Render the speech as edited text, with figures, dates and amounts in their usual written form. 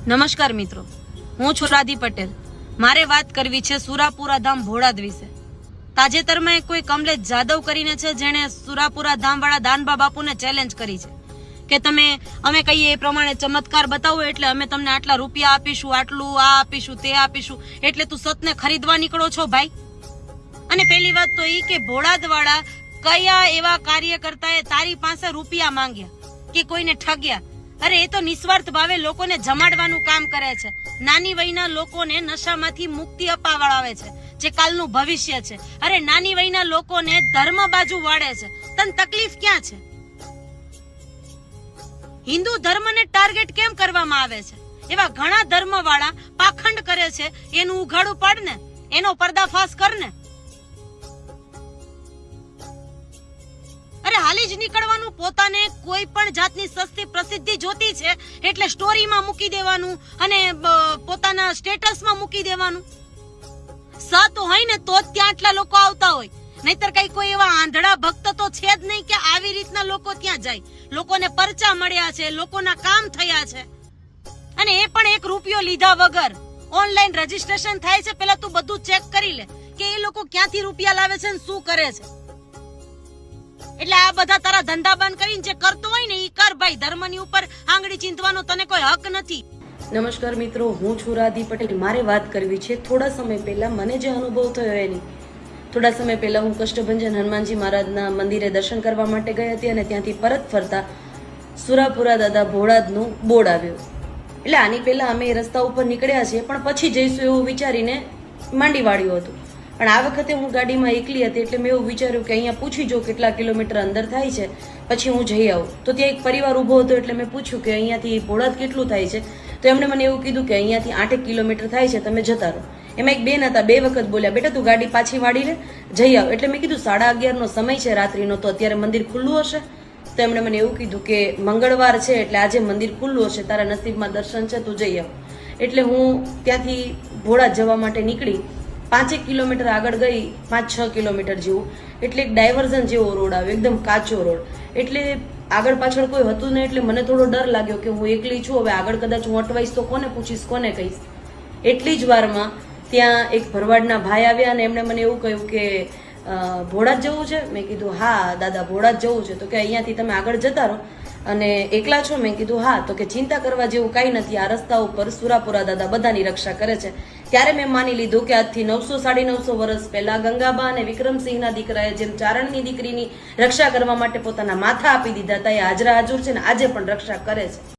નમસ્કાર મિત્રો, હું છું રાધી પટેલ. મારે વાત કરવી છે સુરાપુરા ધામ ભોળાદ વિશે. તાજેતરમાં કોઈ કમલેશ જાદવ કરીને છે, જેણે સુરાપુરા ધામ વાળા દાનબા બાપુને ચેલેન્જ કરી છે કે તમે અમે કહીએ એ પ્રમાણે ચમત્કાર બતાવો એટલે અમે તમને આટલા રૂપિયા આપીશું, આટલું આ આપીશું, તે આપીશું. એટલે તું સતને ખરીદવા નીકળો છો ભાઈ. અને પહેલી વાત તો એ કે ભોળાદ વાળા કયા એવા કાર્યકર્તાએ તારી પાસે રૂપિયા માંગ્યા કે કોઈને ઠગ્યા? અરે એ તો નિસ્વાર્થ ભાવે લોકોને જમાડવાનું કામ કરે છે. નાની વયના લોકોને નશામાંથી મુક્તિ અપાવડાવે છે, જે કાલનું ભવિષ્ય છે. અરે નાની વયના લોકોને ધર્મ બાજુ વાળે છે. તને તકલીફ ક્યાં છે? હિન્દુ ધર્મને ટાર્ગેટ કેમ કરવામાં આવે છે? એવા ઘણા ધર્મ વાળા પાખંડ કરે છે, એનું ઉઘાડું પાડ ને, એનો પર્દાફાશ કર ને. અરે હાલી જ નીકળવાનું. પોતાને કોઈ પણ જાતની સસ્તી પ્રસિદ્ધિ જોતી છે એટલે સ્ટોરીમાં મૂકી દેવાનું અને પોતાના સ્ટેટસમાં મૂકી દેવાનું. સત હોય ને તો જ ત્યાં આટલા લોકો આવતા હોય, નહીતર કઈ કોઈ એવા આંધળા ભક્ત તો છે જ નહીં કે આવી રીતના લોકો ત્યાં જાય. લોકોને પરચા મળ્યા છે, લોકોના કામ થયા છે, અને એ પણ એક રૂપિયો લીધા વગર. ઓનલાઈન રજીસ્ટ્રેશન થાય છે, પેલા તું બધું ચેક કરી લે કે એ લોકો ક્યાંથી રૂપિયા લાવે છે અને શું કરે છે. એટલે આ બધા તારા ધંધા બંધ કરીને જે કરતો હોય ને એ કર ભાઈ. ધર્મની ઉપર આંગળી ચીંધવાનો તને કોઈ હક નથી. નમસ્કાર મિત્રો, હું છું રાધી પટેલ. મારે વાત કરવી છે થોડા સમય પહેલા મને જે અનુભવ થયો એની. થોડા સમય પહેલા હું કષ્ટભંજન હનુમાનજી મહારાજના મંદિરે દર્શન કરવા માટે ગઈ હતી અને ત્યાંથી પરત ફરતા સુરાપુરા દાદા ભોળાદનું બોર્ડ આવ્યું. એટલે આની પહેલા અમે રસ્તા ઉપર નીકળ્યા છીએ, પણ પછી જઈશું એવું વિચારીને માંડી વાળ્યું હતું. પણ આ વખતે હું ગાડીમાં એકલી હતી એટલે મેં એવું વિચાર્યું કે અહીંયા પૂછી જો કેટલા કિલોમીટર અંદર થાય છે, પછી હું જઈ આવું. તો ત્યાં એક પરિવાર ઊભો હતો એટલે મેં પૂછ્યું કે અહીંયાથી ભોળાદ કેટલું થાય છે. તો એમણે મને એવું કીધું કે અહીંયાથી 8 કિલોમીટર થાય છે, તમે જતા રહો. એમાં એક બેન હતા, 2 વખત બોલ્યા, બેટા તું ગાડી પાછી વાળી લે, જઈ આવ. એટલે મેં કીધું 11:30નો સમય છે રાત્રિનો, તો અત્યારે મંદિર ખુલ્લું હશે? તો એમણે મને એવું કીધું કે મંગળવાર છે એટલે આજે મંદિર ખુલ્લું હશે, તારા નસીબમાં દર્શન છે, તું જઈ આવ. એટલે હું ત્યાંથી ભોળાદ જવા માટે નીકળી. 5 કિલોમીટર આગળ ગઈ, 5-6 કિલોમીટર જેવું, એટલે એક ડાયવર્ઝન જેવો રોડ આવ્યો, એકદમ કાચો રોડ. એટલે આગળ પાછળ કોઈ હતું નહીં, એટલે મને થોડો ડર લાગ્યો કે હું એકલી છું, હવે આગળ કદાચ હું અટવાઈશ તો કોને પૂછીશ, કોને કહીશ. એટલી જ વારમાં ત્યાં એક ભરવાડના ભાઈ આવ્યા અને એમણે મને એવું કહ્યું કે ભોળાદ જવું છે? મેં કીધું હા દાદા ભોળાદ જવું છે. તો કે અહીંયાથી તમે આગળ જતા રહો અને એકલા છો? મેં કીધું હા. તો કે ચિંતા કરવા જેવું કાંઈ નથી, આ રસ્તા ઉપર સુરાપુરા દાદા બધાની રક્ષા કરે છે. ત્યારે મેં માની લીધું કે આજથી 900-950 વર્ષ પહેલા ગંગાબા અને વિક્રમસિંહના દીકરાએ જેમ ચારણની દીકરીની રક્ષા કરવા માટે પોતાના માથા આપી દીધા હતા, એ હાજરા હાજર છે ને આજે પણ રક્ષા કરે છે.